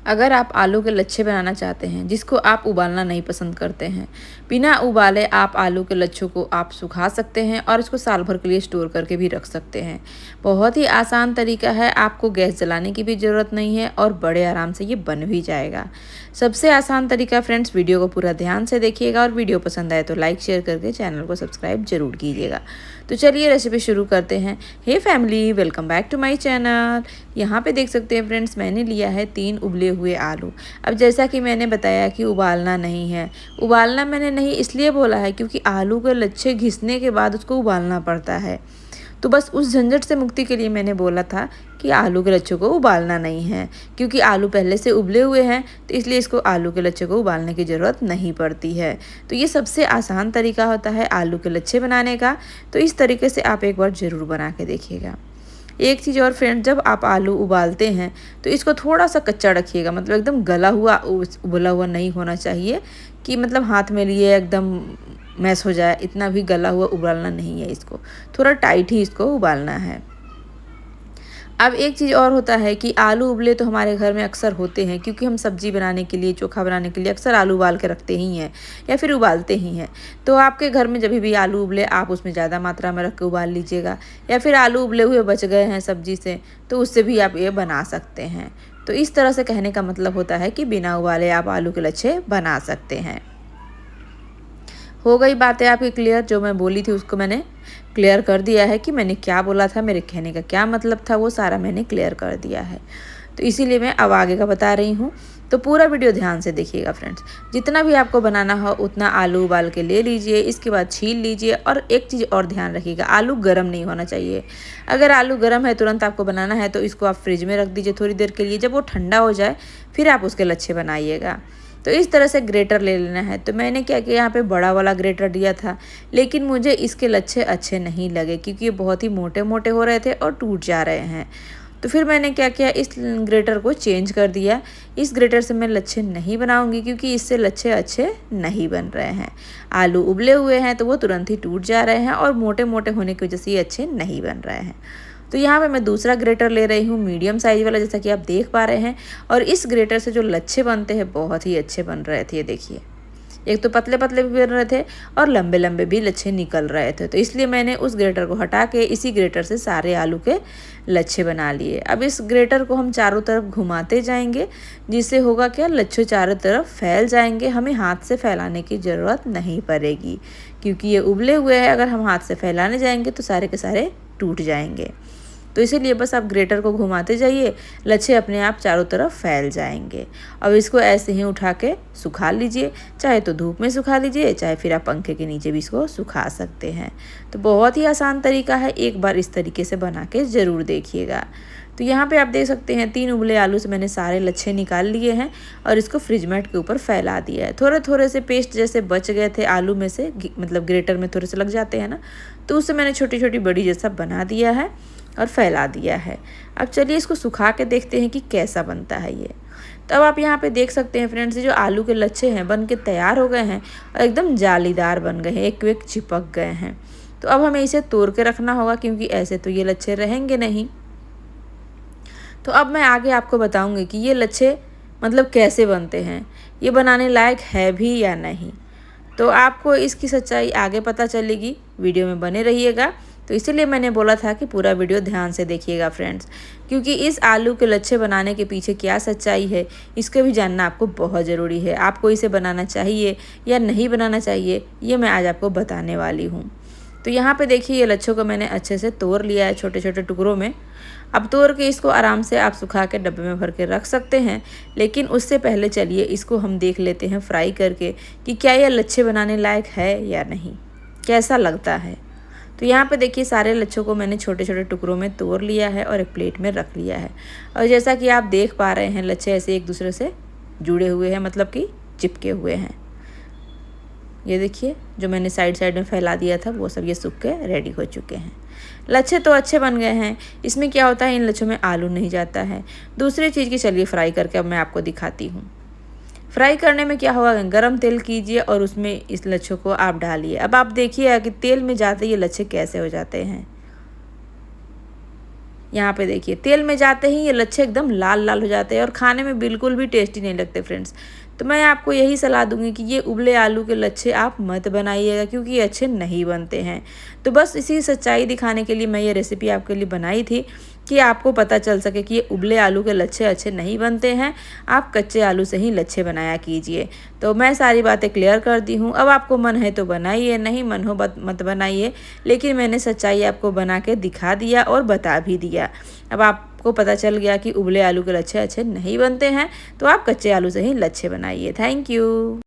अगर आप आलू के लच्छे बनाना चाहते हैं जिसको आप उबालना नहीं पसंद करते हैं, बिना उबाले आप आलू के लच्छों को आप सुखा सकते हैं और इसको साल भर के लिए स्टोर करके भी रख सकते हैं। बहुत ही आसान तरीका है, आपको गैस जलाने की भी ज़रूरत नहीं है और बड़े आराम से ये बन भी जाएगा। सबसे आसान तरीका फ्रेंड्स, वीडियो को पूरा ध्यान से देखिएगा और वीडियो पसंद आए तो लाइक शेयर करके चैनल को सब्सक्राइब जरूर कीजिएगा। तो चलिए रेसिपी शुरू करते हैं। Hey family, welcome back to my channel. यहाँ पे देख सकते हैं फ्रेंड्स, मैंने लिया है 3 उबले हुए आलू। अब जैसा कि मैंने बताया कि उबालना नहीं है, उबालना मैंने नहीं इसलिए बोला है क्योंकि आलू के लच्छे घिसने के बाद उसको उबालना पड़ता है। तो बस उस झंझट से मुक्ति के लिए मैंने बोला था कि आलू के लच्छों को उबालना नहीं है, क्योंकि आलू पहले से उबले हुए हैं तो इसलिए इसको आलू के लच्छे को उबालने की ज़रूरत नहीं पड़ती है। तो ये सबसे आसान तरीका होता है आलू के लच्छे बनाने का। तो इस तरीके से आप एक बार ज़रूर बना के देखिएगा। एक चीज़ और फ्रेंड, जब आप आलू उबालते हैं तो इसको थोड़ा सा कच्चा रखिएगा, मतलब एकदम गला हुआ उबला हुआ नहीं होना चाहिए कि मतलब हाथ में लिए एकदम मैश हो जाए, इतना भी गला हुआ उबालना नहीं है। इसको थोड़ा टाइट ही इसको उबालना है। अब एक चीज़ और होता है कि आलू उबले तो हमारे घर में अक्सर होते हैं, क्योंकि हम सब्जी बनाने के लिए, चोखा बनाने के लिए अक्सर आलू उबाल के रखते ही हैं या फिर उबालते ही हैं। तो आपके घर में जब भी आलू उबले, आप उसमें ज़्यादा मात्रा में रख के उबाल लीजिएगा, या फिर आलू उबले हुए बच गए हैं सब्जी से तो उससे भी आप ये बना सकते हैं। तो इस तरह से कहने का मतलब होता है कि बिना उबाले आप आलू के लच्छे बना सकते हैं। हो गई बातें आपकी क्लियर, जो मैं बोली थी उसको मैंने क्लियर कर दिया है कि मैंने क्या बोला था, मेरे कहने का क्या मतलब था, वो सारा मैंने क्लियर कर दिया है। तो इसीलिए मैं अब आगे का बता रही हूँ। तो पूरा वीडियो ध्यान से देखिएगा फ्रेंड्स। जितना भी आपको बनाना हो उतना आलू उबाल के ले लीजिए, इसके बाद छील लीजिए। और एक चीज़ और ध्यान रखिएगा, आलू गर्म नहीं होना चाहिए। अगर आलू गर्म है, तुरंत आपको बनाना है, तो इसको आप फ्रिज में रख दीजिए थोड़ी देर के लिए। जब वो ठंडा हो जाए फिर आप उसके लच्छे बनाइएगा। तो इस तरह से ग्रेटर ले लेना है। तो मैंने क्या किया, यहाँ पे बड़ा वाला ग्रेटर दिया था, लेकिन मुझे इसके लच्छे अच्छे नहीं लगे क्योंकि ये बहुत ही मोटे मोटे हो रहे थे और टूट जा रहे हैं। तो फिर मैंने क्या किया, इस ग्रेटर को चेंज कर दिया। इस ग्रेटर से मैं लच्छे नहीं बनाऊंगी क्योंकि इससे लच्छे अच्छे नहीं बन रहे हैं। आलू उबले हुए हैं तो वो तुरंत ही टूट जा रहे हैं और मोटे मोटे होने की वजह से ये अच्छे नहीं बन रहे हैं। तो यहाँ पे मैं दूसरा ग्रेटर ले रही हूँ, मीडियम साइज़ वाला, जैसा कि आप देख पा रहे हैं। और इस ग्रेटर से जो लच्छे बनते हैं बहुत ही अच्छे बन रहे थे। ये देखिए, एक तो पतले पतले भी बन रहे थे और लंबे लंबे भी लच्छे निकल रहे थे। तो इसलिए मैंने उस ग्रेटर को हटा के इसी ग्रेटर से सारे आलू के लच्छे बना लिए। अब इस ग्रेटर को हम चारों तरफ घुमाते जाएंगे, जिससे होगा क्या, लच्छे चारों तरफ फैल जाएंगे। हमें हाथ से फैलाने की ज़रूरत नहीं पड़ेगी क्योंकि ये उबले हुए हैं। अगर हम हाथ से फैलाने जाएंगे तो सारे के सारे टूट जाएंगे। तो इसीलिए बस आप ग्रेटर को घुमाते जाइए, लच्छे अपने आप चारों तरफ फैल जाएंगे। अब इसको ऐसे ही उठा के सुखा लीजिए, चाहे तो धूप में सुखा लीजिए, चाहे फिर आप पंखे के नीचे भी इसको सुखा सकते हैं। तो बहुत ही आसान तरीका है, एक बार इस तरीके से बना के ज़रूर देखिएगा। तो यहाँ पे आप देख सकते हैं 3 उबले आलू से मैंने सारे लच्छे निकाल लिए हैं और इसको फ्रिज मैट के ऊपर फैला दिया है। थोड़े थोड़े से पेस्ट जैसे बच गए थे आलू में से, मतलब ग्रेटर में थोड़े से लग जाते हैं ना, तो उससे मैंने छोटी छोटी बड़ी जैसा बना दिया है और फैला दिया है। अब चलिए इसको सुखा के देखते हैं कि कैसा बनता है ये। तो अब आप यहाँ पे देख सकते हैं फ्रेंड्स, जो आलू के लच्छे हैं बन के तैयार हो गए हैं और एकदम जालीदार बन गए हैं, एक एक चिपक गए हैं। तो अब हमें इसे तोड़ के रखना होगा क्योंकि ऐसे तो ये लच्छे रहेंगे नहीं। तो अब मैं आगे आपको बताऊंगी कि ये लच्छे मतलब कैसे बनते हैं, ये बनाने लायक है भी या नहीं। तो आपको इसकी सच्चाई आगे पता चलेगी, वीडियो में बने रहिएगा। तो इसीलिए मैंने बोला था कि पूरा वीडियो ध्यान से देखिएगा फ्रेंड्स, क्योंकि इस आलू के लच्छे बनाने के पीछे क्या सच्चाई है इसको भी जानना आपको बहुत ज़रूरी है। आपको इसे बनाना चाहिए या नहीं बनाना चाहिए, ये मैं आज आपको बताने वाली हूँ। तो यहाँ पे देखिए, ये लच्छों को मैंने अच्छे से तोड़ लिया है छोटे छोटे टुकड़ों में। अब तोड़ के इसको आराम से आप सुखा के डब्बे में भर के रख सकते हैं, लेकिन उससे पहले चलिए इसको हम देख लेते हैं फ्राई करके कि क्या यह लच्छे बनाने लायक है या नहीं, कैसा लगता है। तो यहाँ पे देखिए, सारे लच्छों को मैंने छोटे छोटे टुकड़ों में तोड़ लिया है और एक प्लेट में रख लिया है। और जैसा कि आप देख पा रहे हैं, लच्छे ऐसे एक दूसरे से जुड़े हुए हैं, मतलब कि चिपके हुए हैं। ये देखिए, जो मैंने साइड में फैला दिया था वो सब ये सूख के रेडी हो चुके हैं। लच्छे तो अच्छे बन गए हैं। इसमें क्या होता है, इन लच्छों में आलू नहीं जाता है। दूसरी चीज़ की चलिए फ्राई करके अब मैं आपको दिखाती हूँ। फ्राई करने में क्या होगा, गरम तेल कीजिए और उसमें इस लच्छों को आप डालिए। अब आप देखिए कि तेल में जाते ये लच्छे कैसे हो जाते हैं। यहाँ पे देखिए तेल में जाते ही ये लच्छे एकदम लाल लाल हो जाते हैं और खाने में बिल्कुल भी टेस्टी नहीं लगते फ्रेंड्स। तो मैं आपको यही सलाह दूंगी कि ये उबले आलू के लच्छे आप मत बनाइएगा, क्योंकि ये अच्छे नहीं बनते हैं। तो बस इसी सच्चाई दिखाने के लिए मैं ये रेसिपी आपके लिए बनाई थी कि आपको पता चल सके कि ये उबले आलू के लच्छे अच्छे नहीं बनते हैं, आप कच्चे आलू से ही लच्छे बनाया कीजिए। तो मैं सारी बातें क्लियर कर दी हूँ। अब आपको मन है तो बनाइए, नहीं मन हो मत बनाइए, लेकिन मैंने सच्चाई आपको बना के दिखा दिया और बता भी दिया। अब आपको पता चल गया कि उबले आलू के लच्छे अच्छे नहीं बनते हैं, तो आप कच्चे आलू से ही लच्छे बनाइए। Thank you.